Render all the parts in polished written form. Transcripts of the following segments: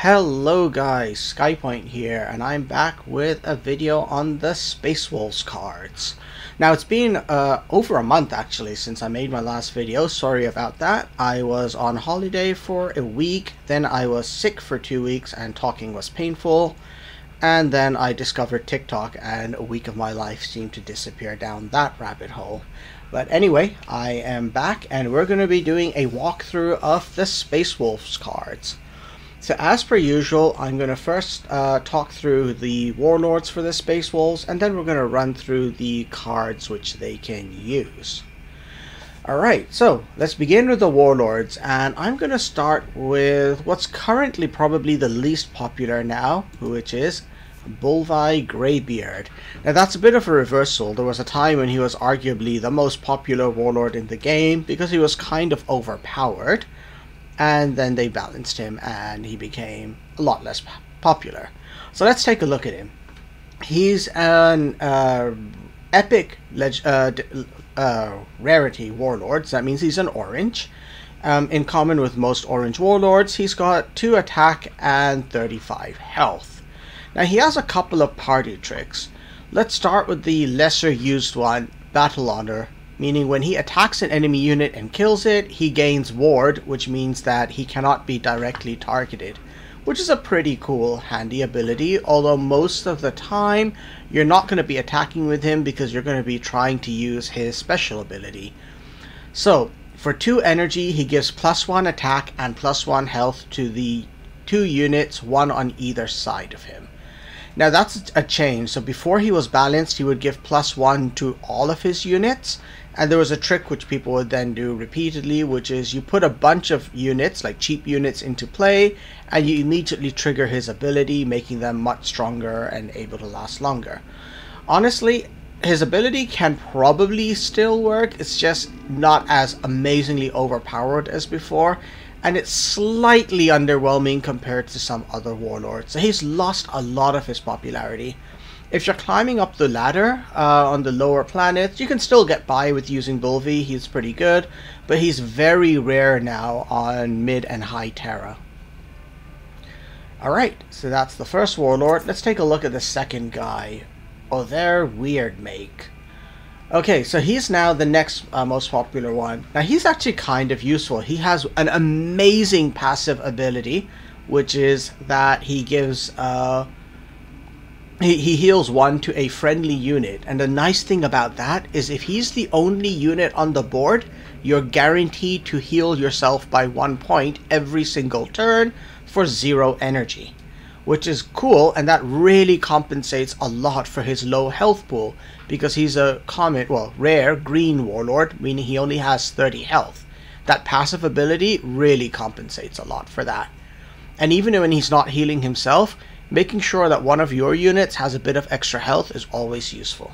Hello guys, Skypoint here, and I'm back with a video on the Space Wolves cards. Now it's been over a month actually since I made my last video. Sorry about that. I was on holiday for a week, then I was sick for 2 weeks and talking was painful, and then I discovered TikTok and a week of my life seemed to disappear down that rabbit hole. But anyway, I am back and we're going to be doing a walkthrough of the Space Wolves cards. So as per usual, I'm going to first talk through the Warlords for the Space Wolves, and then we're going to run through the cards which they can use. Alright, so let's begin with the Warlords, and I'm going to start with what's currently probably the least popular now, which is Bolvi Greybeard. Now that's a bit of a reversal. There was a time when he was arguably the most popular Warlord in the game because he was kind of overpowered. And then they balanced him and he became a lot less popular. So let's take a look at him. He's an epic rarity warlord. So that means he's an orange. In common with most orange warlords, he's got 2 attack and 35 health. Now he has a couple of party tricks. Let's start with the lesser used one, Battle Honor. Meaning when he attacks an enemy unit and kills it, he gains ward, which means that he cannot be directly targeted, which is a pretty cool, handy ability, although most of the time you're not going to be attacking with him because you're going to be trying to use his special ability. So, for 2 energy, he gives +1 attack and +1 health to the 2 units, 1 on either side of him. Now that's a change. So before he was balanced, he would give +1 to all of his units. And there was a trick which people would then do repeatedly, which is you put a bunch of units, like cheap units, into play, and you immediately trigger his ability, making them much stronger and able to last longer. Honestly, his ability can probably still work, it's just not as amazingly overpowered as before, and it's slightly underwhelming compared to some other warlords. So he's lost a lot of his popularity. If you're climbing up the ladder on the lower planets, you can still get by with using Bolvi. He's pretty good, but he's very rare now on mid and high Terra. Alright, so that's the first warlord. Let's take a look at the second guy. Oh, they're Weird Make. Okay, so he's now the next most popular one. Now he's actually kind of useful. He has an amazing passive ability, which is that he gives he heals 1 to a friendly unit, and the nice thing about that is if he's the only unit on the board, you're guaranteed to heal yourself by 1 point every single turn for 0 energy, which is cool, and that really compensates a lot for his low health pool because he's a common, well, rare green warlord, meaning he only has 30 health. That passive ability really compensates a lot for that. And even when he's not healing himself, making sure that one of your units has a bit of extra health is always useful.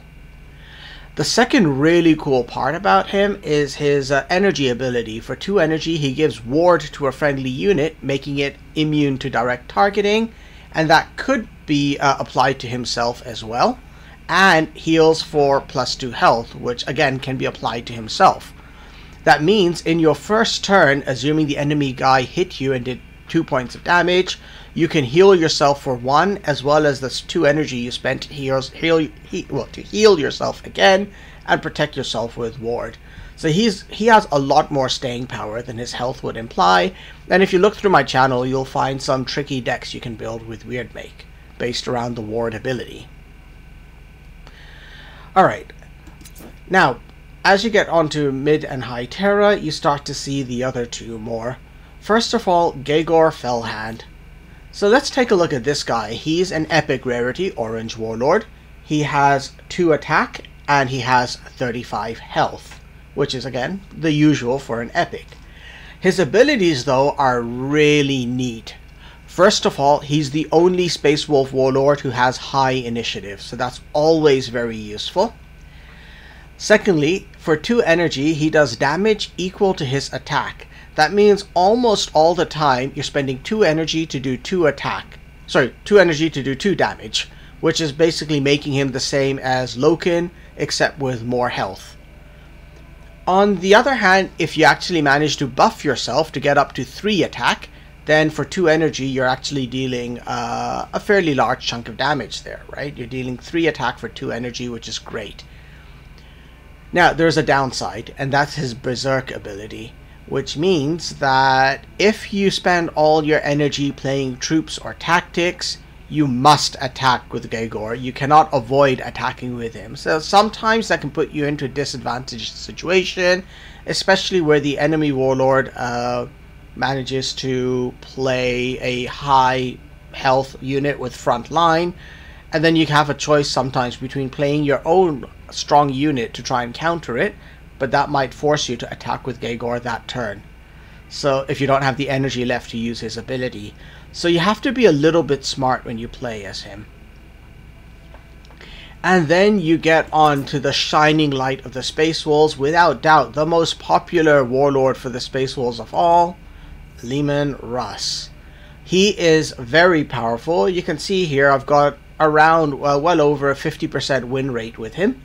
The second really cool part about him is his energy ability. For 2 energy, he gives ward to a friendly unit, making it immune to direct targeting, and that could be applied to himself as well, and heals for +2 health, which again can be applied to himself. That means in your first turn, assuming the enemy guy hit you and did 2 points of damage, you can heal yourself for 1, as well as this 2 energy you spent to heal yourself again and protect yourself with ward. So he has a lot more staying power than his health would imply, and if you look through my channel, you'll find some tricky decks you can build with Weird Make, based around the ward ability. Alright, now, as you get onto mid and high Terra, you start to see the other 2 more. First of all, Gegor Fellhand. So let's take a look at this guy. He's an epic rarity orange warlord. He has 2 attack and he has 35 health, which is again the usual for an epic. His abilities though are really neat. First of all, he's the only Space Wolf warlord who has high initiative, so that's always very useful. Secondly, for 2 energy, he does damage equal to his attack. That means almost all the time you're spending 2 energy to do 2 energy to do 2 damage, which is basically making him the same as Loken, except with more health. On the other hand, if you actually manage to buff yourself to get up to 3 attack, then for 2 energy, you're actually dealing a fairly large chunk of damage there, right? You're dealing 3 attack for 2 energy, which is great. Now, there's a downside, and that's his Berserk ability, which means that if you spend all your energy playing troops or tactics, you must attack with Gegor. You cannot avoid attacking with him. So sometimes that can put you into a disadvantaged situation, especially where the enemy warlord manages to play a high health unit with front line, and then you have a choice sometimes between playing your own strong unit to try and counter it, but that might force you to attack with Gegor that turn. So if you don't have the energy left to use his ability. So you have to be a little bit smart when you play as him. And then you get on to the shining light of the Space Wolves, without doubt the most popular warlord for the Space Wolves of all, Leman Russ. He is very powerful. You can see here I've got around well over a 50% win rate with him.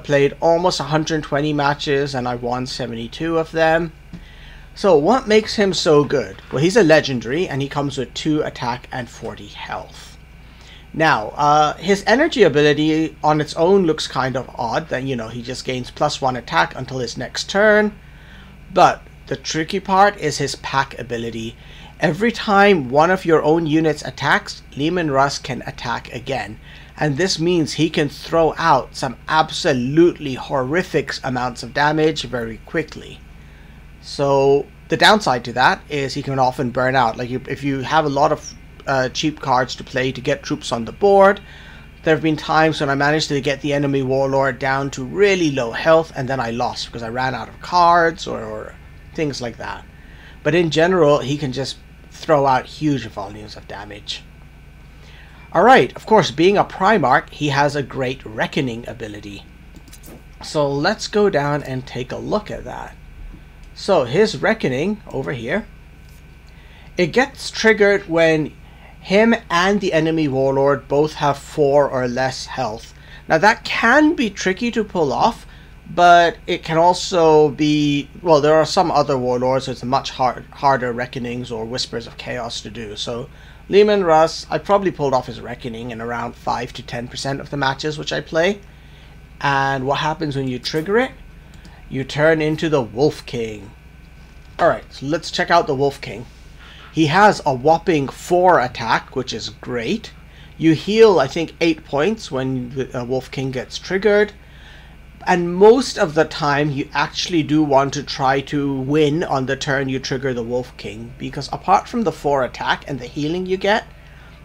Played almost 120 matches and I won 72 of them. So what makes him so good? Well, he's a legendary and he comes with 2 attack and 40 health. Now, his energy ability on its own looks kind of odd, that, you know, he just gains +1 attack until his next turn. But the tricky part is his pack ability. Every time one of your own units attacks, Leman Russ can attack again. And this means he can throw out some absolutely horrific amounts of damage very quickly. So the downside to that is he can often burn out. Like if you have a lot of cheap cards to play to get troops on the board, there have been times when I managed to get the enemy warlord down to really low health and then I lost because I ran out of cards or things like that. But in general, he can just throw out huge volumes of damage. Alright, of course, being a Primarch, he has a great Reckoning ability. So let's go down and take a look at that. So his Reckoning, over here, it gets triggered when him and the enemy warlord both have 4 or less health. Now that can be tricky to pull off, but it can also be, well, there are some other warlords, so it's much harder Reckonings or Whispers of Chaos to do. So Leman Russ, I probably pulled off his Reckoning in around 5 to 10% of the matches which I play. And what happens when you trigger it? You turn into the Wolf King. Alright, so let's check out the Wolf King. He has a whopping 4 attack, which is great. You heal, I think, 8 points when the Wolf King gets triggered. And most of the time, you actually do want to try to win on the turn you trigger the Wolf King. Because apart from the 4 attack and the healing you get,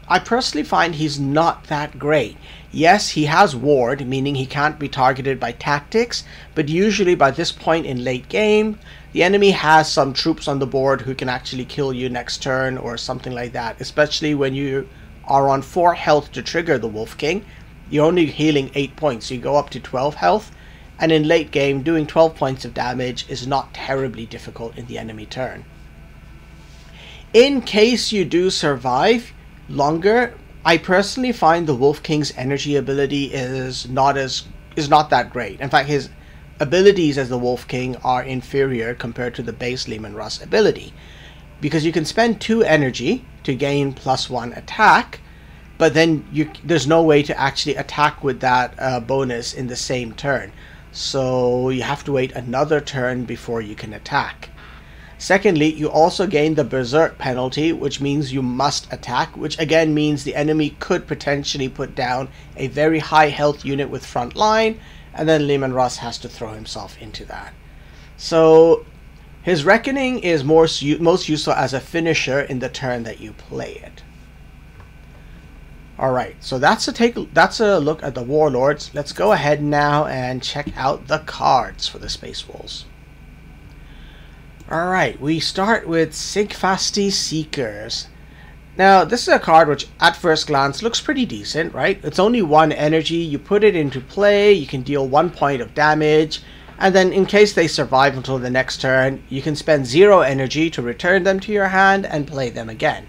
I personally find he's not that great. Yes, he has ward, meaning he can't be targeted by tactics, but usually by this point in late game, the enemy has some troops on the board who can actually kill you next turn or something like that, especially when you are on 4 health to trigger the Wolf King. You're only healing 8 points, so you go up to 12 health, and in late game, doing 12 points of damage is not terribly difficult in the enemy turn. In case you do survive longer, I personally find the Wolf King's energy ability is not that great. In fact, his abilities as the Wolf King are inferior compared to the base Leman Russ ability, because you can spend 2 energy to gain +1 attack, but then there's no way to actually attack with that bonus in the same turn. So you have to wait another turn before you can attack. Secondly, you also gain the Berserk penalty, which means you must attack, which again means the enemy could potentially put down a very high health unit with front line, and then Leman Russ has to throw himself into that. So his Reckoning is most useful as a finisher in the turn that you play it. Alright, so that's a look at the Warlords. Let's go ahead now and check out the cards for the Space Wolves. Alright, we start with Sig Feisty Seekers. Now, this is a card which at first glance looks pretty decent, right? It's only 1 energy, you put it into play, you can deal 1 point of damage, and then in case they survive until the next turn, you can spend 0 energy to return them to your hand and play them again.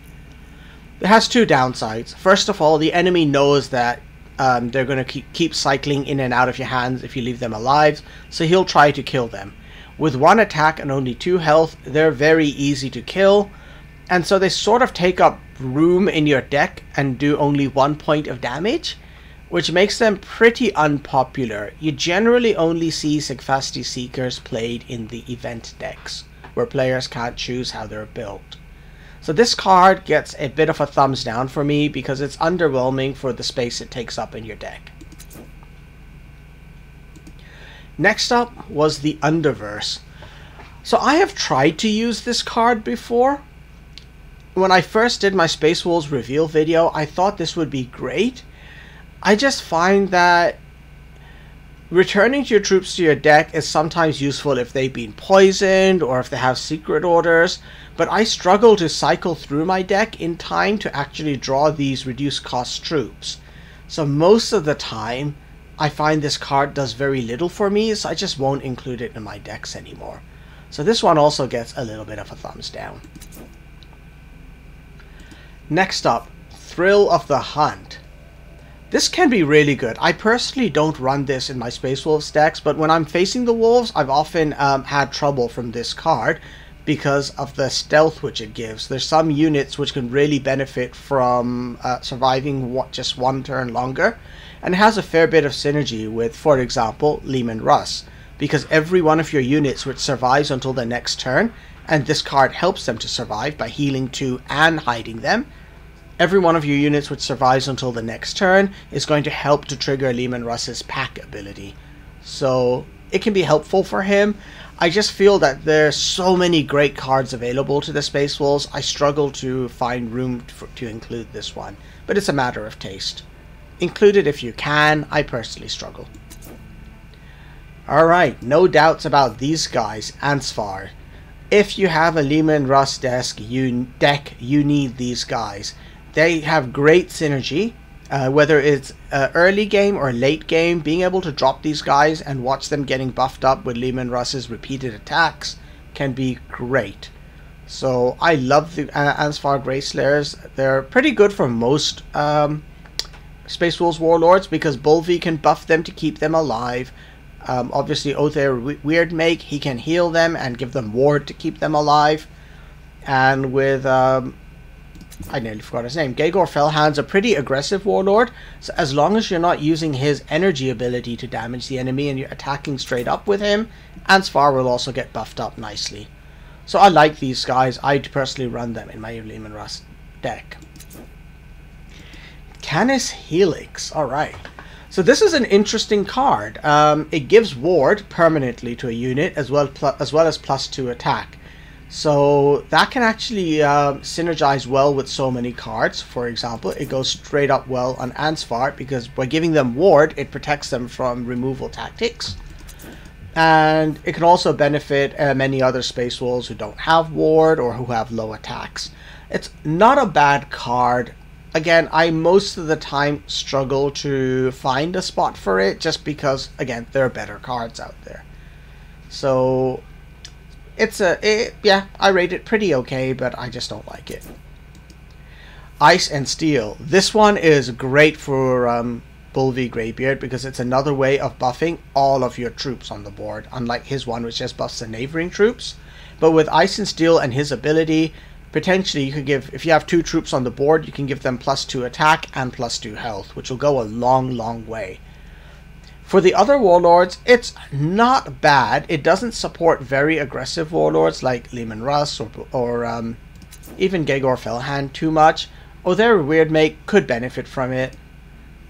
It has 2 downsides. First of all, the enemy knows that they're going to keep cycling in and out of your hands if you leave them alive, so he'll try to kill them. With 1 attack and only 2 health, they're very easy to kill, And so they sort of take up room in your deck and do only 1 point of damage, which makes them pretty unpopular. You generally only see Sig Feisty Seekers played in the event decks, where players can't choose how they're built. So this card gets a bit of a thumbs down for me because it's underwhelming for the space it takes up in your deck. Next up was the Underverse. So I have tried to use this card before. When I first did my Space Wolves reveal video, I thought this would be great. I just find that returning your troops to your deck is sometimes useful if they've been poisoned or if they have secret orders, but I struggle to cycle through my deck in time to actually draw these reduced cost troops. So most of the time, I find this card does very little for me, so I just won't include it in my decks anymore. So this one also gets a little bit of a thumbs down. Next up, Thrill of the Hunt. This can be really good. I personally don't run this in my Space Wolves decks, but when I'm facing the Wolves, I've often had trouble from this card because of the stealth which it gives. There's some units which can really benefit from surviving just 1 turn longer, and it has a fair bit of synergy with, for example, Leman Russ, because every one of your units which survives until the next turn, and this card helps them to survive by healing 2 and hiding them, every one of your units which survives until the next turn is going to help to trigger Leman Russ's pack ability. So it can be helpful for him. I just feel that there's so many great cards available to the Space Wolves, I struggle to find room to include this one. But it's a matter of taste. Include it if you can, I personally struggle. Alright, no doubts about these guys, Ansvar. If you have a Leman Russ deck, you need these guys. They have great synergy, whether it's early game or late game. Being able to drop these guys and watch them getting buffed up with Leman Russ's repeated attacks can be great. So I love the Ansvar Grayslayers. They're pretty good for most Space Wolves Warlords because Bulvi can buff them to keep them alive. Obviously Othair Weirdmake, he can heal them and give them ward to keep them alive. And with I nearly forgot his name. Gegor Fellhand's a pretty aggressive warlord, so as long as you're not using his energy ability to damage the enemy and you're attacking straight up with him, Ansvar will also get buffed up nicely. So I like these guys. I personally run them in my Leman Russ deck. Canis Helix. Alright. So this is an interesting card. It gives ward permanently to a unit as well as +2 attack. So that can actually synergize well with so many cards. For example, it goes straight up well on Ansvar because by giving them ward, it protects them from removal tactics. And it can also benefit many other Space Wolves who don't have ward or who have low attacks. It's not a bad card. Again, I most of the time struggle to find a spot for it just because, again, there are better cards out there. So yeah, I rate it pretty okay, but I just don't like it. Ice and Steel. This one is great for Bulvi Greybeard because it's another way of buffing all of your troops on the board, unlike his one which just buffs the neighboring troops. But with Ice and Steel and his ability, potentially you could give, if you have 2 troops on the board, you can give them +2 attack and +2 health, which will go a long way. For the other warlords, it's not bad. It doesn't support very aggressive warlords like Leman Russ or even Gegor Fellhand too much. Othair Weirdmake could benefit from it.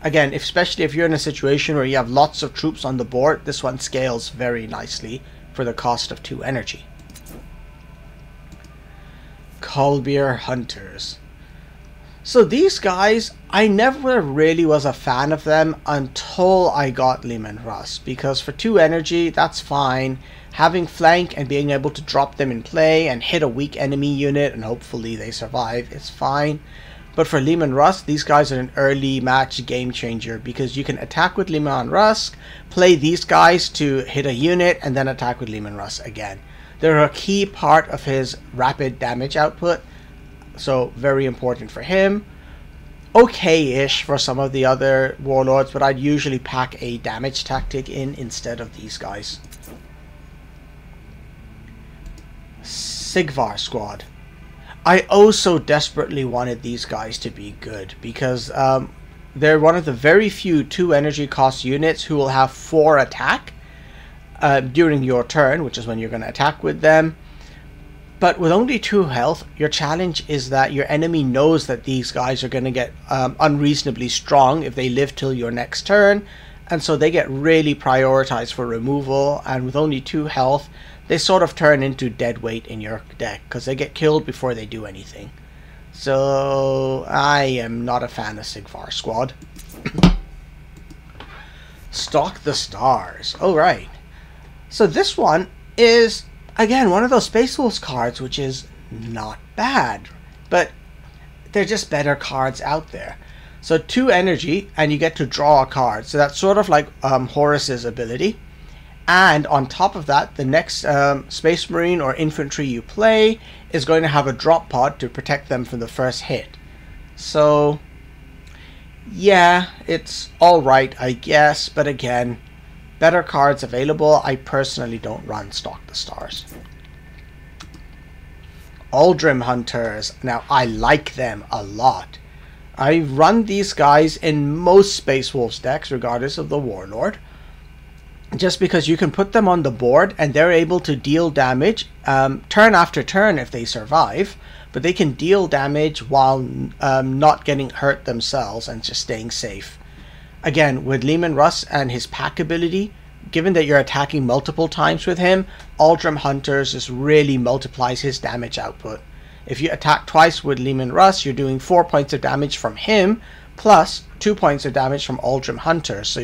Again, especially if you're in a situation where you have lots of troops on the board, this one scales very nicely for the cost of 2 energy. Kolbir Hunters. So these guys, I never really was a fan of them until I got Leman Russ, because for 2 energy, that's fine. Having flank and being able to drop them in play and hit a weak enemy unit and hopefully they survive is fine. But for Leman Russ, these guys are an early match game changer because you can attack with Leman Russ, play these guys to hit a unit, and then attack with Leman Russ again. They're a key part of his rapid damage output. So very important for him. Okay-ish for some of the other warlords, but I'd usually pack a damage tactic in instead of these guys. Sigvar Squad. I oh so desperately wanted these guys to be good because they're one of the very few 2 energy cost units who will have 4 attack during your turn, which is when you're going to attack with them. But with only 2 health, your challenge is that your enemy knows that these guys are going to get unreasonably strong if they live till your next turn, and so they get really prioritized for removal, and with only 2 health, they sort of turn into dead weight in your deck because they get killed before they do anything. So I am not a fan of Sigvar Squad. Stalk the Stars. Alright. So this one is, again, one of those Space Wolves cards which is not bad, but they're just better cards out there. So 2 energy and you get to draw a card. So that's sort of like Horus's ability. And on top of that, the next Space Marine or Infantry you play is going to have a drop pod to protect them from the first hit. So, yeah, it's alright, I guess. But again, better cards available. I personally don't run Stalk the Stars. Uldrim Hunters. Now, I like them a lot. I run these guys in most Space Wolves decks, regardless of the Warlord. Just because you can put them on the board and they're able to deal damage turn after turn if they survive, but they can deal damage while not getting hurt themselves and just staying safe. Again, with Leman Russ and his pack ability, given that you're attacking multiple times with him, Uldrim Hunters just really multiplies his damage output. If you attack twice with Leman Russ, you're doing 4 points of damage from him, plus 2 points of damage from Uldrim Hunters, so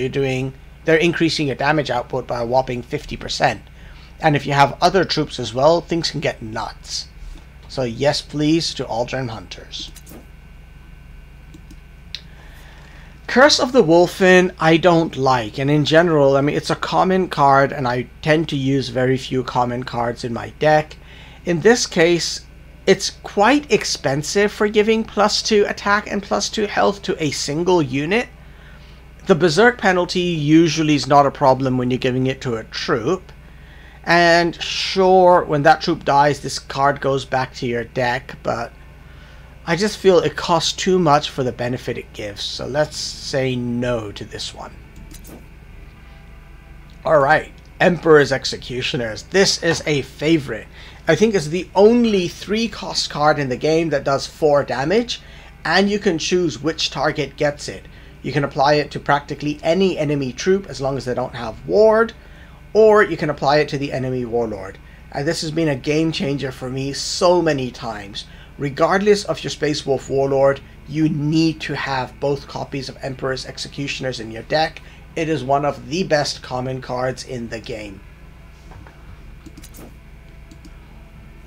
they're increasing your damage output by a whopping 50%. And if you have other troops as well, things can get nuts. So yes please to Uldrim Hunters. Curse of the Wolfen I don't like, and in general, I mean, it's a common card and I tend to use very few common cards in my deck. In this case, it's quite expensive for giving +2 attack and +2 health to a single unit. The Berserk penalty usually is not a problem when you're giving it to a troop. And sure, when that troop dies, this card goes back to your deck, but I just feel it costs too much for the benefit it gives. So let's say no to this one. Alright, Emperor's Executioners. This is a favorite. I think it's the only 3-cost card in the game that does 4 damage, and you can choose which target gets it. You can apply it to practically any enemy troop as long as they don't have ward, or you can apply it to the enemy warlord. And this has been a game changer for me so many times. Regardless of your Space Wolf warlord, you need to have both copies of Emperor's Executioners in your deck. It is one of the best common cards in the game.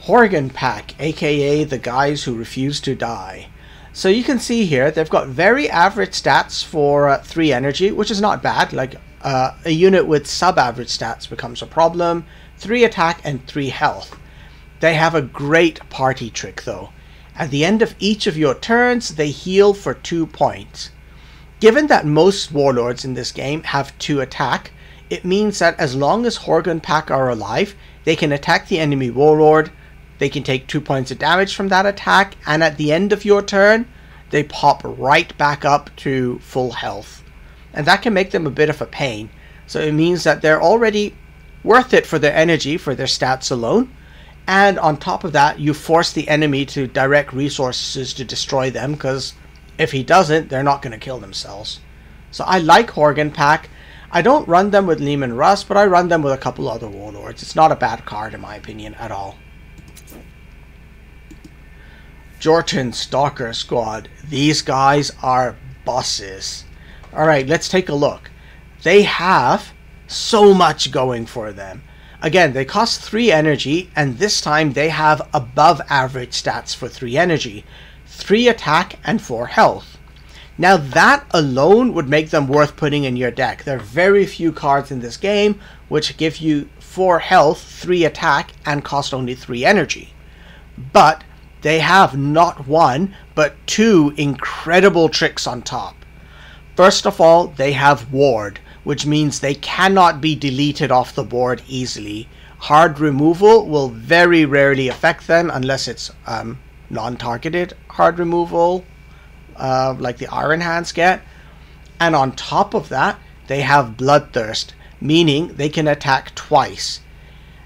Horgan Pact, aka the guys who refuse to die. So you can see here, they've got very average stats for 3 energy, which is not bad. Like a unit with sub-average stats becomes a problem. 3 attack and 3 health. They have a great party trick though. At the end of each of your turns, they heal for 2 points. Given that most warlords in this game have 2 attack, it means that as long as Horgan Pact are alive, they can attack the enemy warlord. They can take 2 points of damage from that attack, and at the end of your turn, they pop right back up to full health. And that can make them a bit of a pain. So it means that they're already worth it for their energy, for their stats alone. And on top of that, you force the enemy to direct resources to destroy them, because if he doesn't, they're not going to kill themselves. So I like Horgan Pact. I don't run them with Leman Russ, but I run them with a couple other warlords. It's not a bad card in my opinion at all. Georgian Stalker Squad. These guys are bosses. Alright, let's take a look. They have so much going for them. Again, they cost 3 energy, and this time they have above average stats for 3 energy, 3 attack and 4 health. Now that alone would make them worth putting in your deck. There are very few cards in this game which give you 4 health, 3 attack, and cost only 3 energy. But they have not 1, but 2 incredible tricks on top. First of all, they have ward, which means they cannot be deleted off the board easily. Hard removal will very rarely affect them unless it's non-targeted card removal, like the Iron Hands get. And on top of that, they have Bloodthirst, meaning they can attack twice.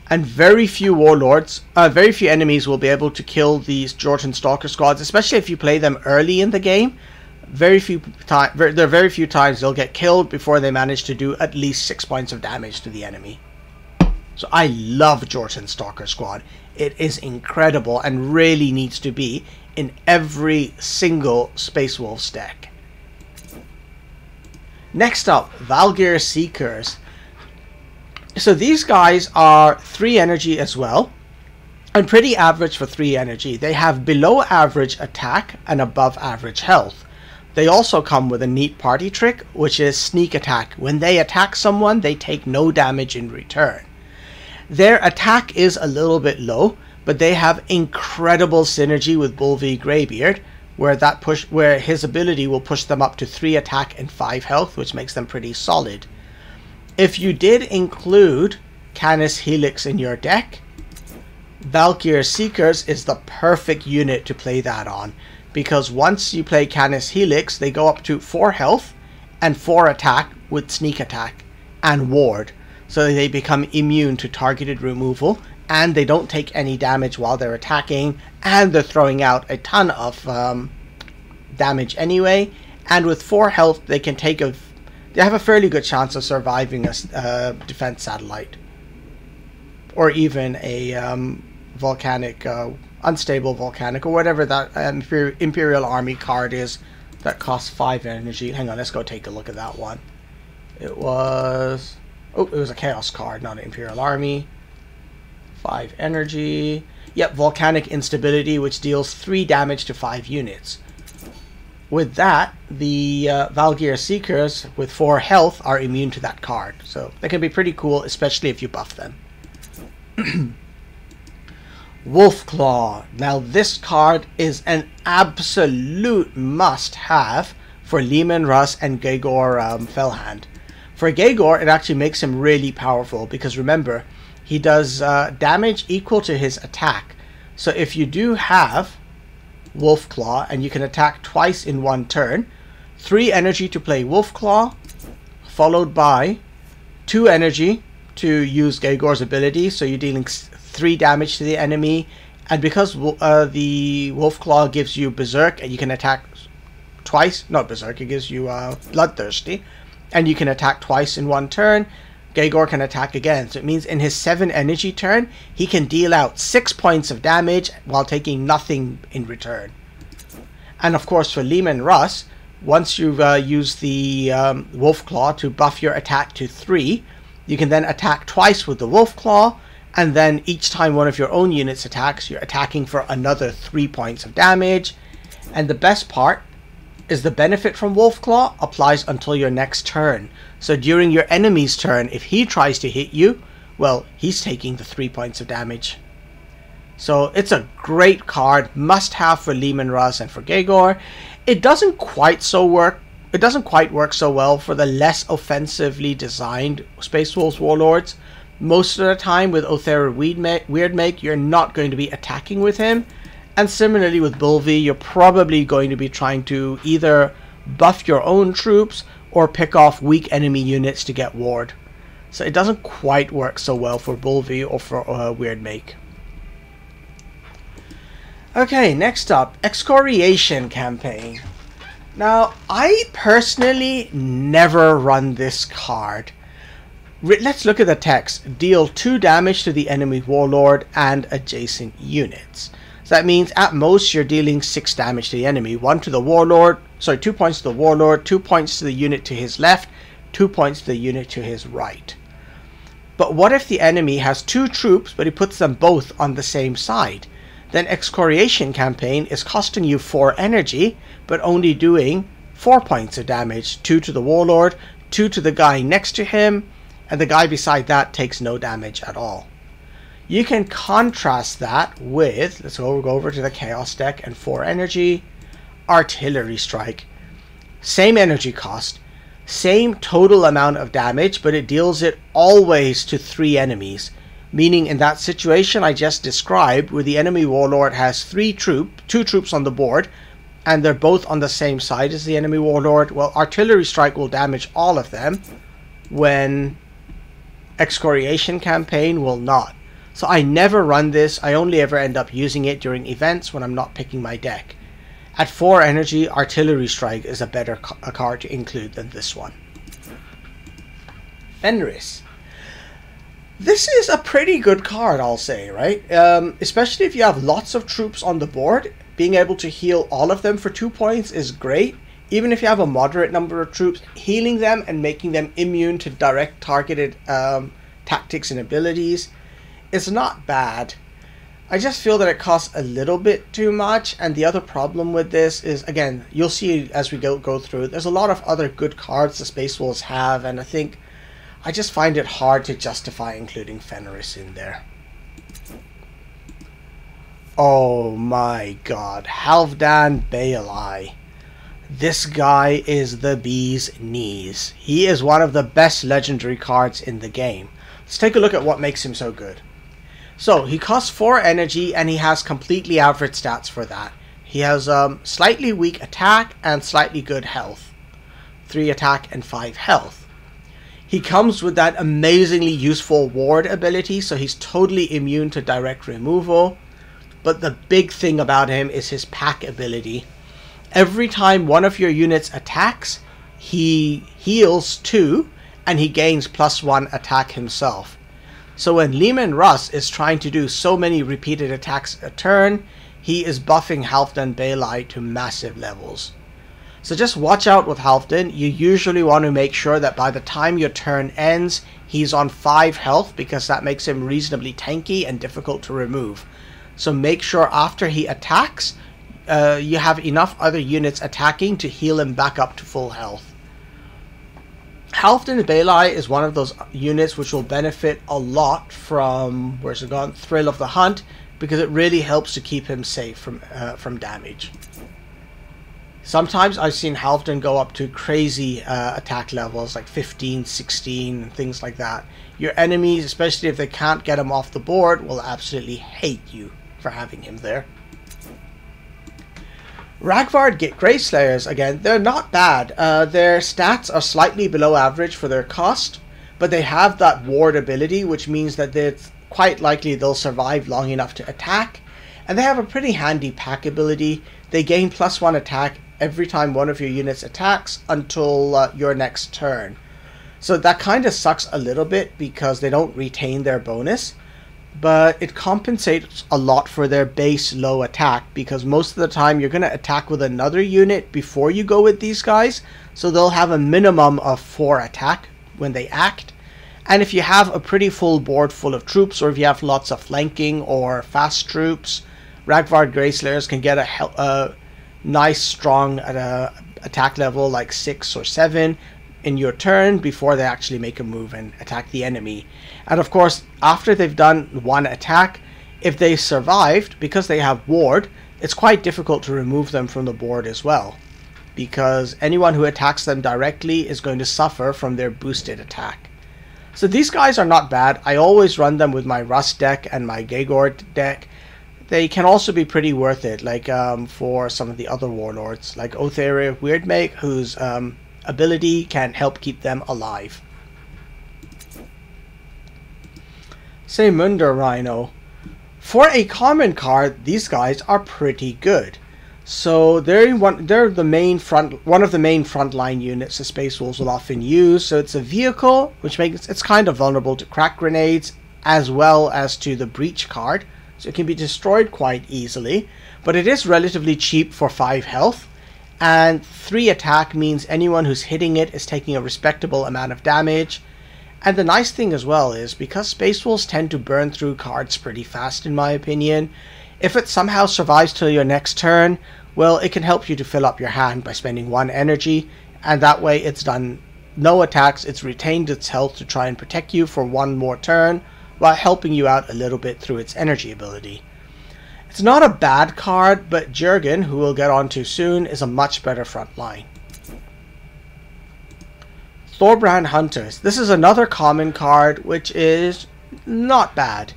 And very few warlords, very few enemies will be able to kill these Georgian Stalker squads, especially if you play them early in the game. There are very few times they'll get killed before they manage to do at least 6 points of damage to the enemy. So I love Georgian Stalker squad. It is incredible and really needs to be in every single Space Wolves deck. Next up, Vulgar Seekers. So these guys are 3 energy as well, and pretty average for 3 energy. They have below average attack and above average health. They also come with a neat party trick, which is sneak attack. When they attack someone, they take no damage in return. Their attack is a little bit low, but they have incredible synergy with Bull V Greybeard, where his ability will push them up to 3 attack and 5 health, which makes them pretty solid. If you did include Canis Helix in your deck, Vulgar Seekers is the perfect unit to play that on, because once you play Canis Helix, they go up to 4 health and 4 attack with sneak attack and ward, so they become immune to targeted removal, and they don't take any damage while they're attacking, and they're throwing out a ton of damage anyway. And with 4 health, they have a fairly good chance of surviving a defense satellite, or even a volcanic, unstable volcanic, or whatever that Imperial Army card is that costs 5 energy. Hang on, let's go take a look at that one. It was a Chaos card, not an Imperial Army. 5 energy. Yep, volcanic instability, which deals 3 damage to 5 units. With that, the Vulgar Seekers with 4 health are immune to that card. So they can be pretty cool, especially if you buff them. Wolfclaw. Now this card is an absolute must-have for Leman Russ and Gegor Fellhand. For Gegor, it actually makes him really powerful, because remember, he does damage equal to his attack. So if you do have Wolfclaw and you can attack twice in 1 turn, 3 energy to play Wolfclaw, followed by 2 energy to use Gegor's ability, so you're dealing 3 damage to the enemy. And because the Wolfclaw gives you Berserk and you can attack twice, not Berserk, it gives you Bloodthirsty, and you can attack twice in 1 turn, Gegor can attack again. So it means in his 7 energy turn, he can deal out 6 points of damage while taking nothing in return. And of course for Leman Russ, once you've used the Wolfclaw to buff your attack to 3, you can then attack twice with the Wolfclaw, and then each time one of your own units attacks, you're attacking for another 3 points of damage. And the best part is the benefit from Wolfclaw applies until your next turn. So during your enemy's turn, if he tries to hit you, well, he's taking the 3 points of damage. So it's a great card, must have for Leman Russ and for Gegor. It doesn't quite work so well for the less offensively designed Space Wolves Warlords. Most of the time with Othera Weirdmake, you're not going to be attacking with him. And similarly with Bulvi, you're probably going to be trying to either buff your own troops or pick off weak enemy units to get ward. So it doesn't quite work so well for Bulvi or for Weirdmake. Okay, next up, Excoriation Campaign. Now, I personally never run this card. Let's look at the text. Deal 2 damage to the enemy warlord and adjacent units. So that means at most you're dealing 6 damage to the enemy. 1 to the warlord, 2 points to the warlord, 2 points to the unit to his left, 2 points to the unit to his right. But what if the enemy has 2 troops, but he puts them both on the same side? Then Excoriation Campaign is costing you 4 energy, but only doing 4 points of damage. 2 to the warlord, 2 to the guy next to him, and the guy beside that takes no damage at all. You can contrast that with, let's go over to the Chaos deck and 4 energy, Artillery Strike. Same energy cost, same total amount of damage, but it deals it always to 3 enemies. Meaning in that situation I just described, where the enemy warlord has two troops on the board, and they're both on the same side as the enemy warlord, well, artillery strike will damage all of them, when Excoriation Campaign will not. So I never run this. I only ever end up using it during events when I'm not picking my deck. At 4 energy, Artillery Strike is a better card to include than this one. Fenris. This is a pretty good card, I'll say, right? Especially if you have lots of troops on the board, being able to heal all of them for 2 points is great. Even if you have a moderate number of troops, healing them and making them immune to direct targeted tactics and abilities is not bad. I just feel that it costs a little bit too much, and the other problem with this is, again, you'll see as we go through, there's a lot of other good cards the Space Wolves have, and I just find it hard to justify including Fenris in there. Oh my god, Halfdan Baelai. This guy is the bee's knees. He is one of the best legendary cards in the game. Let's take a look at what makes him so good. So, he costs 4 energy and he has completely average stats for that. He has slightly weak attack and slightly good health. 3 attack and 5 health. He comes with that amazingly useful ward ability, so he's totally immune to direct removal. But the big thing about him is his pack ability. Every time one of your units attacks, he heals 2 and he gains +1 attack himself. So when Leman Russ is trying to do so many repeated attacks a turn, he is buffing Halfdan Baelai to massive levels. So just watch out with Halfdan. You usually want to make sure that by the time your turn ends, he's on 5 health, because that makes him reasonably tanky and difficult to remove. So make sure after he attacks, you have enough other units attacking to heal him back up to full health. Halfdan Baelai is one of those units which will benefit a lot from, where's it gone, Thrill of the Hunt, because it really helps to keep him safe from damage. Sometimes I've seen Halfdan go up to crazy attack levels, like 15, 16, and things like that. Your enemies, especially if they can't get him off the board, will absolutely hate you for having him there. Ragvard Grayslayers, again, they're not bad. Their stats are slightly below average for their cost, but they have that ward ability, which means that it's quite likely they'll survive long enough to attack. And they have a pretty handy pack ability. They gain +1 attack every time one of your units attacks until your next turn. So that kind of sucks a little bit because they don't retain their bonus. But it compensates a lot for their base low attack, because most of the time you're going to attack with another unit before you go with these guys, so they'll have a minimum of 4 attack when they act. And if you have a pretty full board full of troops, or if you have lots of flanking or fast troops, Ragvard Grayslayers can get a nice strong attack level like 6 or 7 in your turn before they actually make a move and attack the enemy. And of course, after they've done 1 attack, if they survived, because they have ward, it's quite difficult to remove them from the board as well, because anyone who attacks them directly is going to suffer from their boosted attack. So these guys are not bad. I always run them with my Rust deck and my Gegord deck. They can also be pretty worth it, like for some of the other warlords, like Otheria Weirdmake, whose ability can help keep them alive. Seymundr Rhino. For a common card, these guys are pretty good. So they're one of the main frontline units the Space Wolves will often use. So it's a vehicle, which makes it's kind of vulnerable to crack grenades as well as to the breach card. So it can be destroyed quite easily, but it is relatively cheap for 5 health. And 3 attack means anyone who's hitting it is taking a respectable amount of damage. And the nice thing as well is, because Space Wolves tend to burn through cards pretty fast in my opinion, if it somehow survives till your next turn, well, it can help you to fill up your hand by spending 1 energy, and that way it's done no attacks, it's retained its health to try and protect you for 1 more turn, while helping you out a little bit through its energy ability. It's not a bad card, but Juergen, who we'll get onto soon, is a much better front line. Thorbrand Hunters. This is another common card, which is not bad.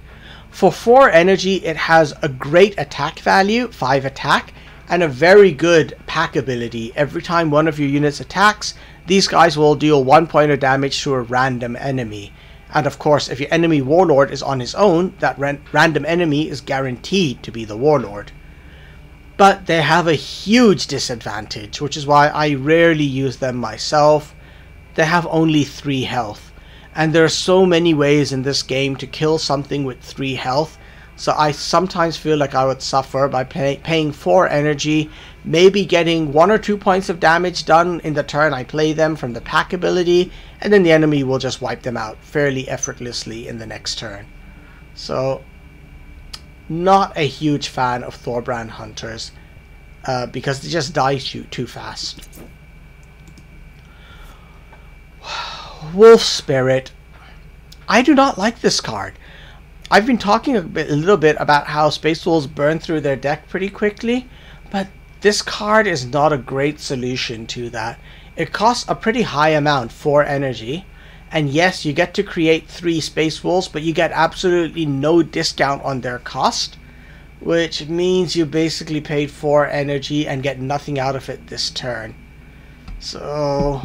For 4 energy, it has a great attack value, 5 attack, and a very good pack ability. Every time one of your units attacks, these guys will deal 1 point of damage to a random enemy. And of course, if your enemy warlord is on his own, that random enemy is guaranteed to be the warlord. But they have a huge disadvantage, which is why I rarely use them myself. They have only 3 health. And there are so many ways in this game to kill something with 3 health. So I sometimes feel like I would suffer by paying 4 energy, maybe getting 1 or 2 points of damage done in the turn I play them from the pack ability, and then the enemy will just wipe them out fairly effortlessly in the next turn. So, not a huge fan of Thorbrand Hunters, because they just die too fast. Wolf Spirit. I do not like this card. I've been talking a little bit about how Space Wolves burn through their deck pretty quickly, but this card is not a great solution to that. It costs a pretty high amount, 4 energy, and yes, you get to create 3 Space Wolves, but you get absolutely no discount on their cost, which means you basically paid 4 energy and get nothing out of it this turn. So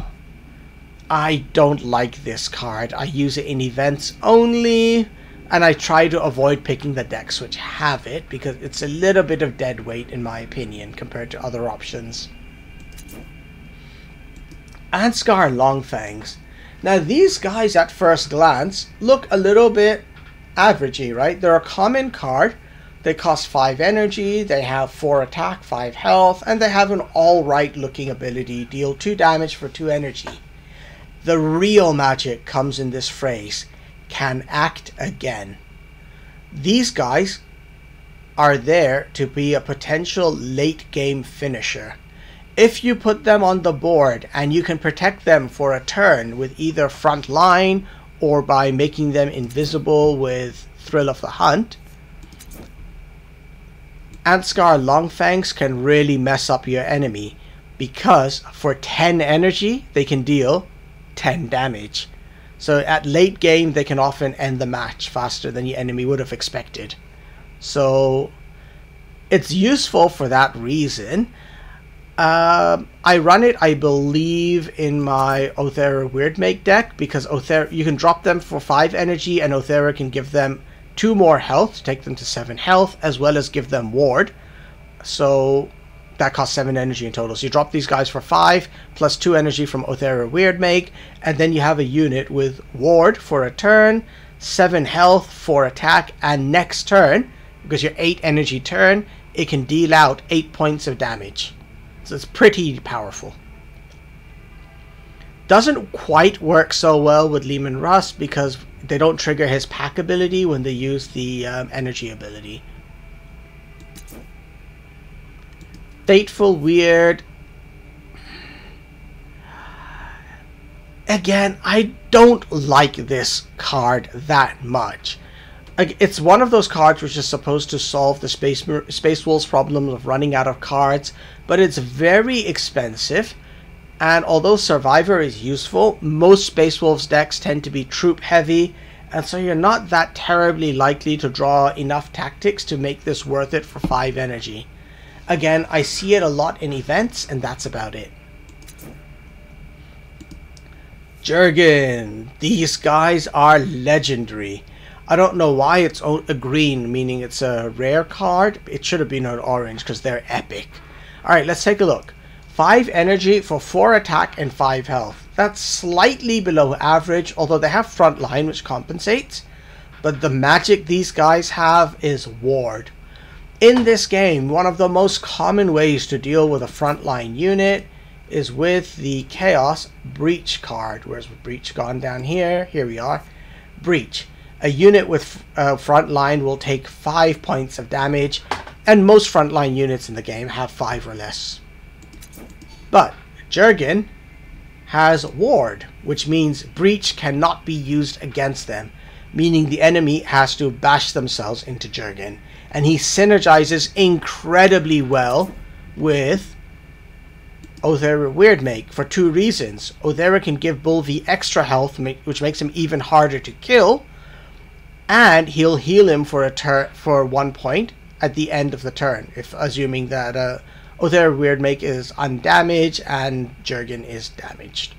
I don't like this card. I use it in events only, and I try to avoid picking the decks which have it, because it's a little bit of dead weight in my opinion compared to other options. Ansgar Longfangs. Now these guys at first glance look a little bit averagey, right? They're a common card. They cost 5 energy, they have 4 attack, 5 health, and they have an alright looking ability, deal 2 damage for 2 energy. The real magic comes in this phrase, can act again. These guys are there to be a potential late game finisher. If you put them on the board and you can protect them for a turn with either front line or by making them invisible with Thrill of the Hunt, Ansgar Longfangs can really mess up your enemy, because for 10 energy they can deal 10 damage. So at late game they can often end the match faster than the enemy would have expected. So it's useful for that reason. I run it, I believe, in my Othera Weirdmake deck, because Othera, you can drop them for 5 energy and Othera can give them 2 more health to take them to 7 health, as well as give them ward. So that costs 7 energy in total. So you drop these guys for 5 plus 2 energy from Othera Weirdmake, and then you have a unit with ward for a turn, 7 health, 4 attack, and next turn, because your 8 energy turn, it can deal out 8 points of damage. So it's pretty powerful. Doesn't quite work so well with Leman Russ because they don't trigger his pack ability when they use the energy ability. Fateful Weird. Again, I don't like this card that much. It's one of those cards which is supposed to solve the Space Wolves problem of running out of cards, but it's very expensive. And although Survivor is useful, most Space Wolves decks tend to be troop heavy, and so you're not that terribly likely to draw enough tactics to make this worth it for 5 energy. Again, I see it a lot in events, and that's about it. Juergen. These guys are legendary. I don't know why it's a green, meaning it's a rare card. It should have been an orange because they're epic. Alright, let's take a look. 5 energy for 4 attack and 5 health. That's slightly below average, although they have front line which compensates. But the magic these guys have is ward. In this game, one of the most common ways to deal with a frontline unit is with the Chaos Breach card. Where's Breach gone down here? Here we are. Breach. A unit with frontline will take 5 points of damage, and most frontline units in the game have 5 or less. But Juergen has ward, which means Breach cannot be used against them, meaning the enemy has to bash themselves into Juergen. And he synergizes incredibly well with Othera Weirdmake for 2 reasons. Othera can give Bulvi extra health, which makes him even harder to kill. and he'll heal him for for 1 point at the end of the turn, if assuming that Other Weirdmake is undamaged and Juergen is damaged.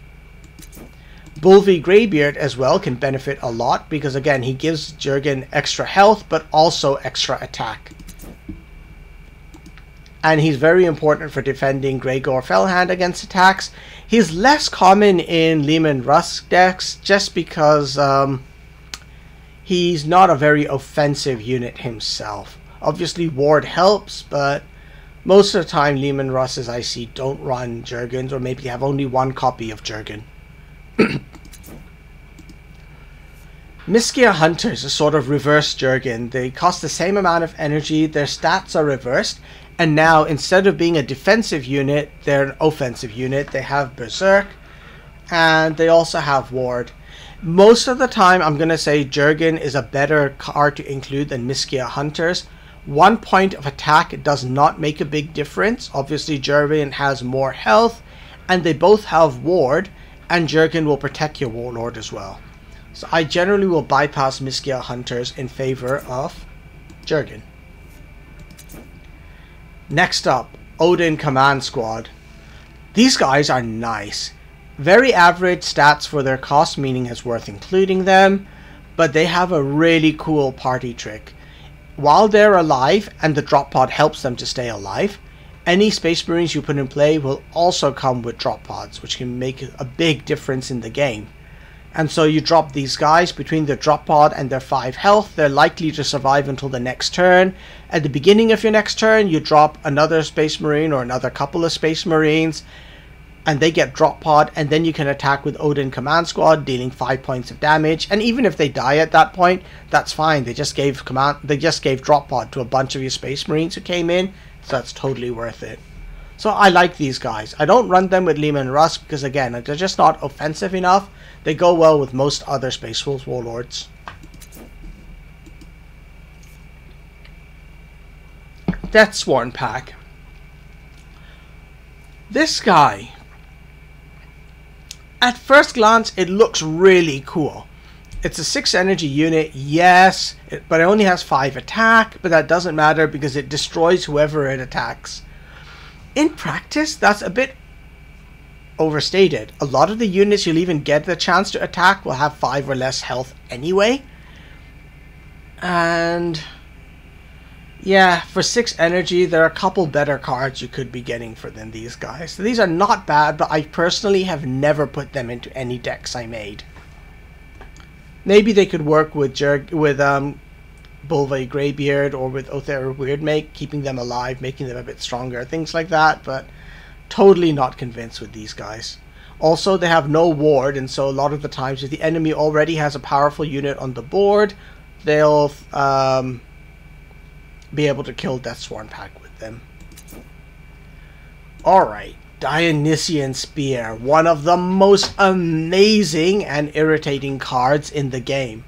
Bulvi Greybeard as well can benefit a lot because again he gives Juergen extra health but also extra attack. And he's very important for defending Greygor Fellhand against attacks. He's less common in Leman Russ decks just because he's not a very offensive unit himself. Obviously Ward helps, but most of the time Leman Russes I see don't run Juergens, or maybe have only one copy of Juergen. Miskia Hunters is sort of reverse Juergen. They cost the same amount of energy, their stats are reversed, and now instead of being a defensive unit, they're an offensive unit. They have Berserk, and they also have Ward. Most of the time I'm going to say Juergen is a better card to include than Miskia Hunters. 1 point of attack does not make a big difference. Obviously Juergen has more health, and they both have Ward, and Juergen will protect your Warlord as well. So I generally will bypass Miskia Hunters in favor of Juergen. Next up, Odin Command Squad. These guys are nice. Very average stats for their cost, meaning it's worth including them, but they have a really cool party trick. While they're alive, and the drop pod helps them to stay alive, any Space Marines you put in play will also come with drop pods, which can make a big difference in the game. And so you drop these guys between their drop pod and their 5 health. They're likely to survive until the next turn. At the beginning of your next turn, you drop another Space Marine or another couple of Space Marines, and they get drop pod, and then you can attack with Odin Command Squad, dealing 5 points of damage. And even if they die at that point, that's fine. They just gave drop pod to a bunch of your Space Marines who came in, so that's totally worth it. So I like these guys. I don't run them with Leman Russ because again, they're just not offensive enough. They go well with most other Space Wolves Warlords. Deathsworn Pack. This guy, at first glance, it looks really cool. It's a 6 energy unit, yes, but it only has 5 attack, but that doesn't matter because it destroys whoever it attacks. In practice, that's a bit overstated. A lot of the units you'll even get the chance to attack will have 5 or less health anyway. And yeah, for 6 energy, there are a couple better cards you could be getting for than these guys. So these are not bad, but I personally have never put them into any decks I made. Maybe they could work with Bulva Greybeard or with Other Weirdmake, keeping them alive, making them a bit stronger, things like that, but totally not convinced with these guys. Also, they have no ward, and so a lot of the times if the enemy already has a powerful unit on the board, they'll be able to kill Deathsworn Pack with them. Alright, Dionysian Spear, one of the most amazing and irritating cards in the game.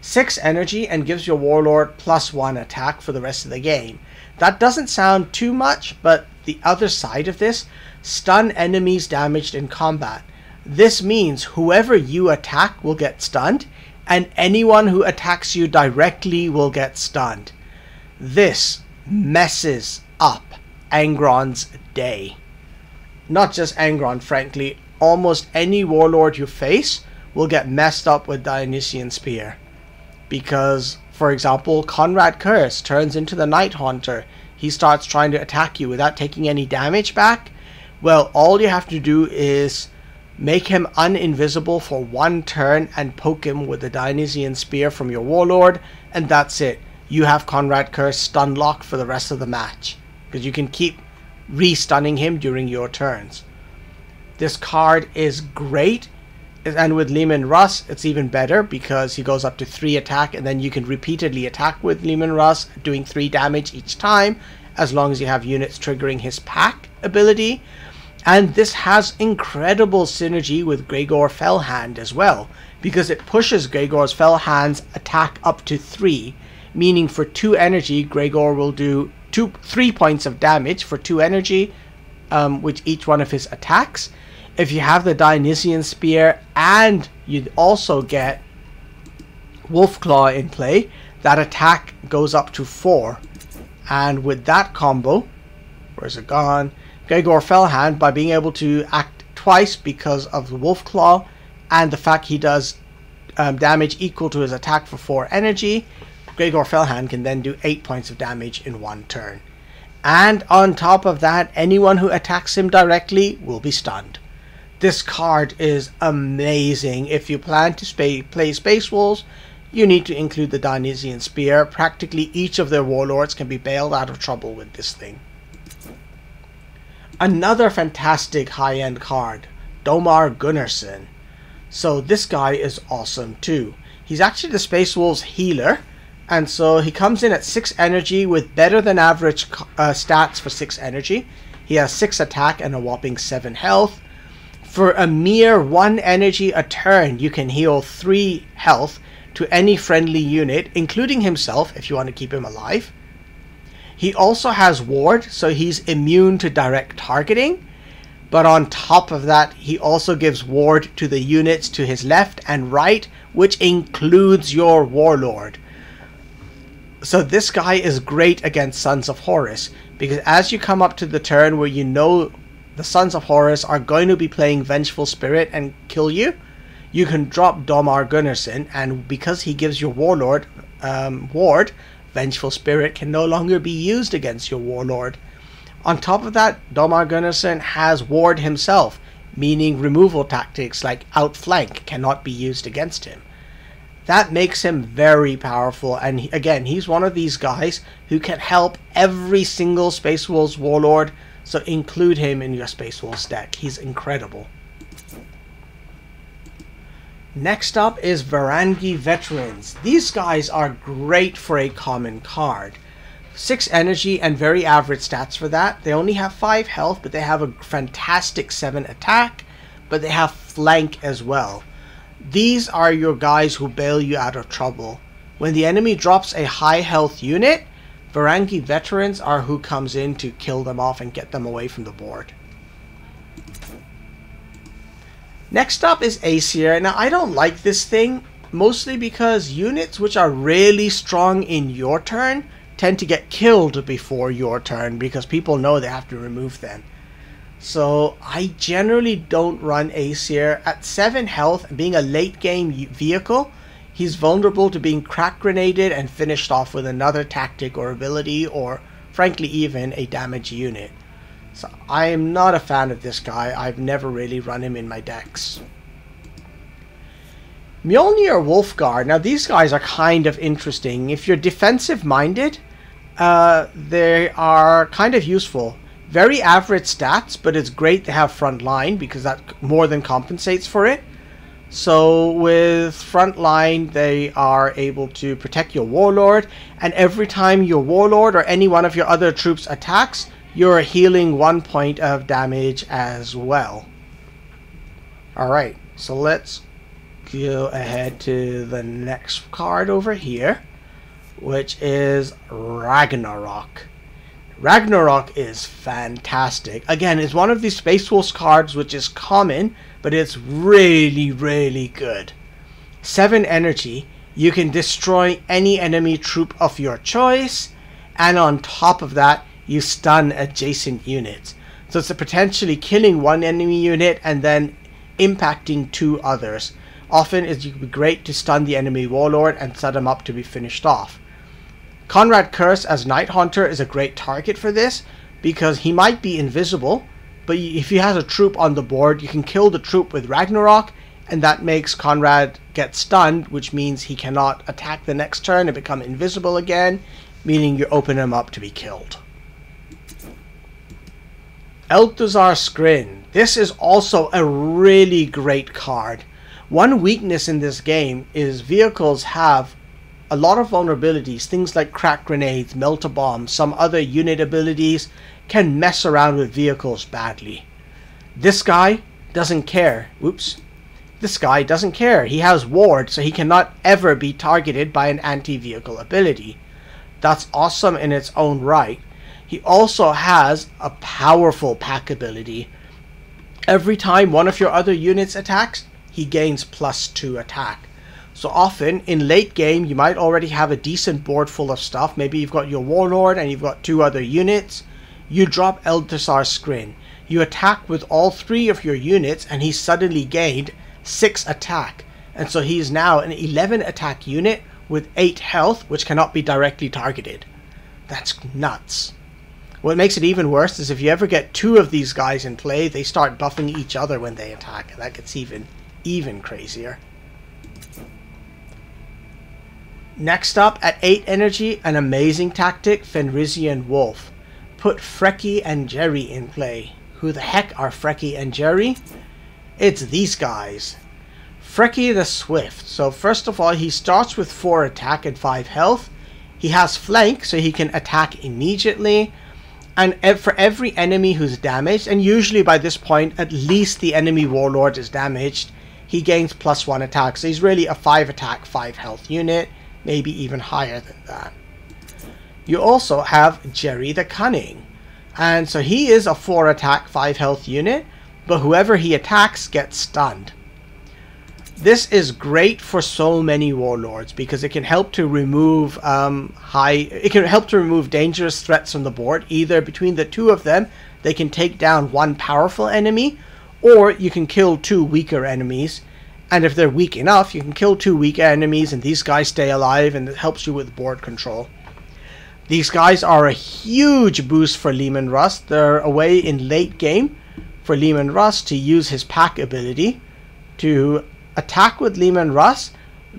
6 energy and gives your Warlord +1 attack for the rest of the game. That doesn't sound too much, but the other side of this, stun enemies damaged in combat. This means whoever you attack will get stunned, and anyone who attacks you directly will get stunned. This messes up Angron's day. Not just Angron, frankly. Almost any Warlord you face will get messed up with Dionysian Spear. Because, for example, Conrad Curse turns into the Night Haunter. He starts trying to attack you without taking any damage back. Well, all you have to do is make him uninvisible for 1 turn and poke him with the Dionysian Spear from your Warlord, and that's it. You have Conrad Curse stun lock for the rest of the match, because you can keep re-stunning him during your turns. This card is great, and with Leman Russ it's even better because he goes up to 3 attack, and then you can repeatedly attack with Leman Russ, doing 3 damage each time, as long as you have units triggering his pack ability. And this has incredible synergy with Greygor Fellhand as well, because it pushes Greygor's Fellhand's attack up to 3, meaning for 2 energy Greygor will do 3 points of damage for 2 energy with each one of his attacks. If you have the Dionysian Spear and you also get Wolf Claw in play, that attack goes up to 4. And with that combo, where's it gone? Gregor Fellhand, by being able to act twice because of the Wolf Claw and the fact he does damage equal to his attack for 4 energy, Gregor Fellhand can then do 8 points of damage in 1 turn. And on top of that, anyone who attacks him directly will be stunned. This card is amazing. If you plan to play Space Wolves, you need to include the Dionysian Spear. Practically each of their warlords can be bailed out of trouble with this thing. Another fantastic high-end card, Domar Gunnarsson. So this guy is awesome too. He's actually the Space Wolves healer, and so he comes in at 6 energy with better than average stats for 6 energy. He has 6 attack and a whopping 7 health. For a mere 1 energy a turn, you can heal 3 health to any friendly unit, including himself if you want to keep him alive. He also has ward, so he's immune to direct targeting. But on top of that, he also gives ward to the units to his left and right, which includes your warlord. So this guy is great against Sons of Horus, because as you come up to the turn where you know the Sons of Horus are going to be playing Vengeful Spirit and kill you, you can drop Domar Gunnarsson, and because he gives your warlord ward, Vengeful Spirit can no longer be used against your warlord. On top of that, Domar Gunnarsson has ward himself, meaning removal tactics like outflank cannot be used against him. That makes him very powerful, and again, he's one of these guys who can help every single Space Wolves warlord, so include him in your Space Wolves deck. He's incredible. Next up is Varangi Veterans. These guys are great for a common card. 6 energy and very average stats for that. They only have 5 health, but they have a fantastic 7 attack, but they have flank as well. These are your guys who bail you out of trouble. When the enemy drops a high health unit, Varangi Veterans are who comes in to kill them off and get them away from the board. Next up is Aesir. Now I don't like this thing, mostly because units which are really strong in your turn tend to get killed before your turn because people know they have to remove them. So I generally don't run Aesir. At 7 health and being a late game vehicle, he's vulnerable to being crack grenaded and finished off with another tactic or ability, or frankly even a damage unit. So I am not a fan of this guy. I've never really run him in my decks. Mjolnir Wolfguard. Now these guys are kind of interesting. If you're defensive minded, they are kind of useful. Very average stats, but it's great to have front line because that more than compensates for it. So with front line, they are able to protect your warlord, and every time your warlord or any one of your other troops attacks, you're healing 1 point of damage as well. Alright, so let's go ahead to the next card over here, which is Ragnarok. Ragnarok is fantastic. Again, it's one of these Space Wolves cards which is common, but it's really, really good. 7 energy, you can destroy any enemy troop of your choice, and on top of that, you stun adjacent units. So it's potentially killing 1 enemy unit and then impacting 2 others. Often it would be great to stun the enemy warlord and set him up to be finished off. Conrad Curse as Night Haunter is a great target for this because he might be invisible, but if he has a troop on the board, you can kill the troop with Ragnarok, and that makes Conrad get stunned, which means he cannot attack the next turn and become invisible again, meaning you open him up to be killed. Elthuzar Skrin. This is also a really great card. One weakness in this game is vehicles have a lot of vulnerabilities. Things like crack grenades, melt-a-bomb, some other unit abilities can mess around with vehicles badly. This guy doesn't care. Oops. This guy doesn't care. He has ward, so he cannot ever be targeted by an anti-vehicle ability. That's awesome in its own right. He also has a powerful pack ability. Every time one of your other units attacks, he gains +2 attack. So often in late game you might already have a decent board full of stuff. Maybe you've got your Warlord and you've got 2 other units. You drop Eldersar's Scrin. You attack with all 3 of your units and he's suddenly gained 6 attack. And so he's now an 11 attack unit with 8 health, which cannot be directly targeted. That's nuts. What makes it even worse is if you ever get 2 of these guys in play, they start buffing each other when they attack. And that gets even crazier. Next up, at 8 energy, an amazing tactic, Fenrisian Wolf. Put Frecky and Jerry in play. Who the heck are Frecky and Jerry? It's these guys. Frecky the Swift. So first of all, he starts with 4 attack and 5 health. He has flank, so he can attack immediately. And for every enemy who's damaged, and usually by this point, at least the enemy Warlord is damaged, he gains +1 attack. So he's really a 5 attack, 5 health unit, maybe even higher than that. You also have Jerry the Cunning. And so he is a 4 attack, 5 health unit, but whoever he attacks gets stunned. This is great for so many Warlords because it can help to remove dangerous threats from the board. Either between the 2 of them, they can take down 1 powerful enemy, or you can kill 2 weaker enemies. And if they're weak enough, you can kill 2 weaker enemies and these guys stay alive, and it helps you with board control. These guys are a huge boost for Leman Russ. They're a way in late game for Leman Russ to use his pack ability to attack with Leman Russ,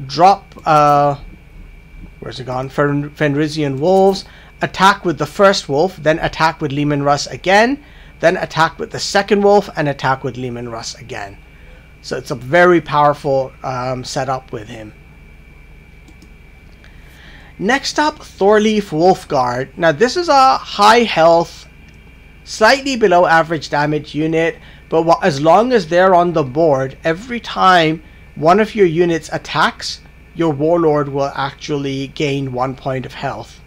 drop where's it gone? Fenrisian Wolves, attack with the first wolf, then attack with Leman Russ again, then attack with the second wolf, and attack with Leman Russ again. So it's a very powerful setup with him. Next up, Thorleif Wolfguard. Now this is a high health, slightly below average damage unit, but as long as they're on the board, every time one of your units attacks, your Warlord will actually gain 1 point of health.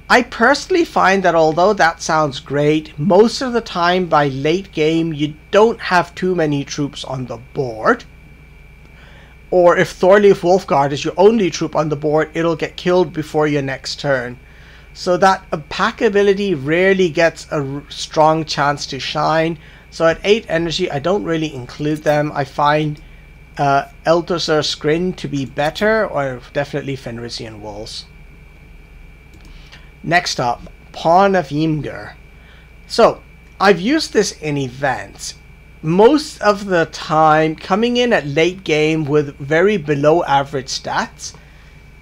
I personally find that although that sounds great, most of the time by late game you don't have too many troops on the board. Or if Thorleif Wolfguard is your only troop on the board, it'll get killed before your next turn. So that pack ability rarely gets a strong chance to shine. So at 8 energy, I don't really include them. I find Eldersar Scrin to be better, or definitely Fenrisian Wolves. Next up, Pawn of Ymgr. So I've used this in events. Most of the time, coming in at late game with very below average stats,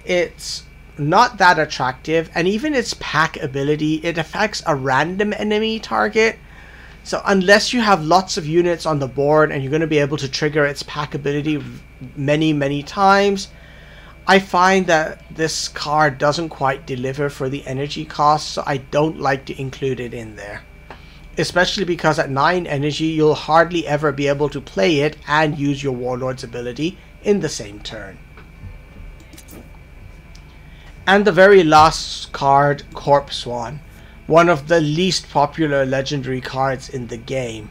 it's not that attractive, and even its pack ability, it affects a random enemy target. So unless you have lots of units on the board and you're going to be able to trigger its pack ability many times, I find that this card doesn't quite deliver for the energy cost, so I don't like to include it in there. Especially because at 9 energy, you'll hardly ever be able to play it and use your Warlord's ability in the same turn. And the very last card, Corpse Swan. One of the least popular legendary cards in the game.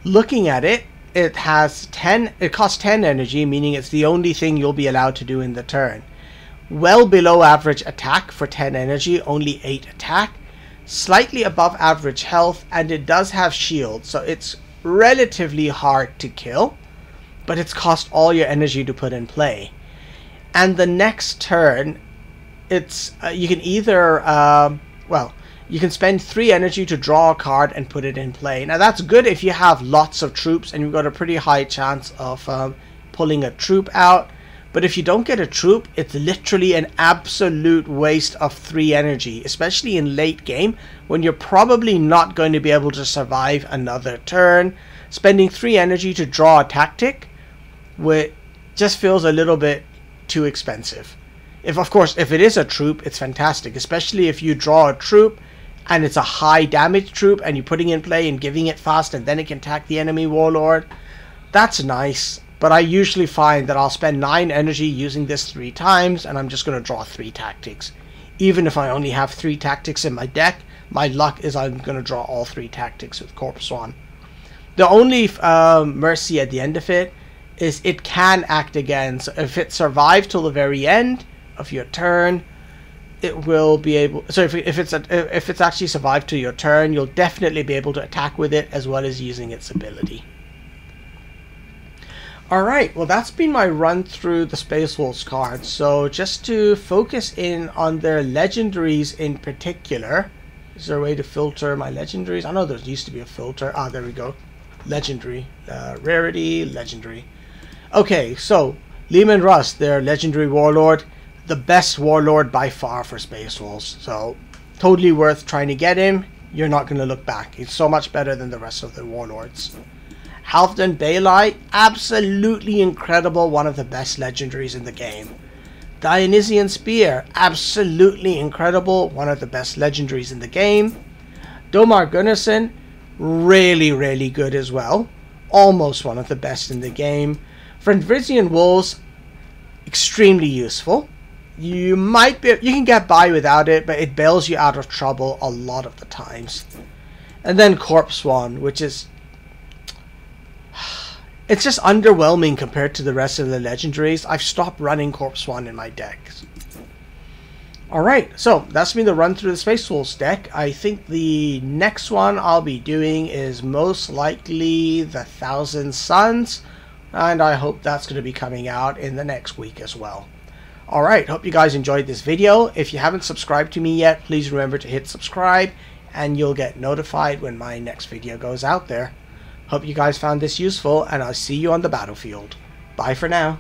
Looking at it, it costs 10 energy, meaning it's the only thing you'll be allowed to do in the turn. Well below average attack for 10 energy, only 8 attack. Slightly above average health, and it does have shield, so it's relatively hard to kill, but it's cost all your energy to put in play. And the next turn, it's you can either you can spend 3 energy to draw a card and put it in play. Now that's good if you have lots of troops and you've got a pretty high chance of pulling a troop out. But if you don't get a troop, it's literally an absolute waste of 3 energy, especially in late game when you're probably not going to be able to survive another turn. Spending 3 energy to draw a tactic just feels a little bit too expensive. Of course, if it is a troop, it's fantastic, especially if you draw a troop and it's a high damage troop and you're putting in play and giving it fast and then it can attack the enemy Warlord. That's nice. But I usually find that I'll spend 9 energy using this 3 times, and I'm just going to draw 3 tactics. Even if I only have 3 tactics in my deck, my luck is I'm going to draw all 3 tactics with Corpse Swan. The only mercy at the end of it is it can act again. So if it survives till the very end of your turn, it will be able. So if it's actually survived to your turn, you'll definitely be able to attack with it as well as using its ability. Alright, well that's been my run through the Space Wolves cards. So just to focus in on their legendaries in particular. Is there a way to filter my legendaries? I know there used to be a filter. Ah, there we go. Legendary. Rarity, legendary. Okay, so Leman Russ, their legendary warlord. The best warlord by far for Space Wolves. So totally worth trying to get him. You're not going to look back. He's so much better than the rest of the warlords. Halfdan Baelai, absolutely incredible, one of the best legendaries in the game. Dionysian Spear, absolutely incredible, one of the best legendaries in the game. Domar Gunnarsson, really, really good as well. Almost one of the best in the game. Fenrisian Wolves, extremely useful. You can get by without it, but it bails you out of trouble a lot of the times. And then Corpse Swan, which is... it's just underwhelming compared to the rest of the legendaries. I've stopped running Corpse Swan in my decks. Alright, so that's been the run through the Space Wolves deck. I think the next one I'll be doing is most likely the Thousand Suns. And I hope that's going to be coming out in the next week as well. Alright, hope you guys enjoyed this video. If you haven't subscribed to me yet, please remember to hit subscribe. And you'll get notified when my next video goes out there. Hope you guys found this useful, and I'll see you on the battlefield. Bye for now.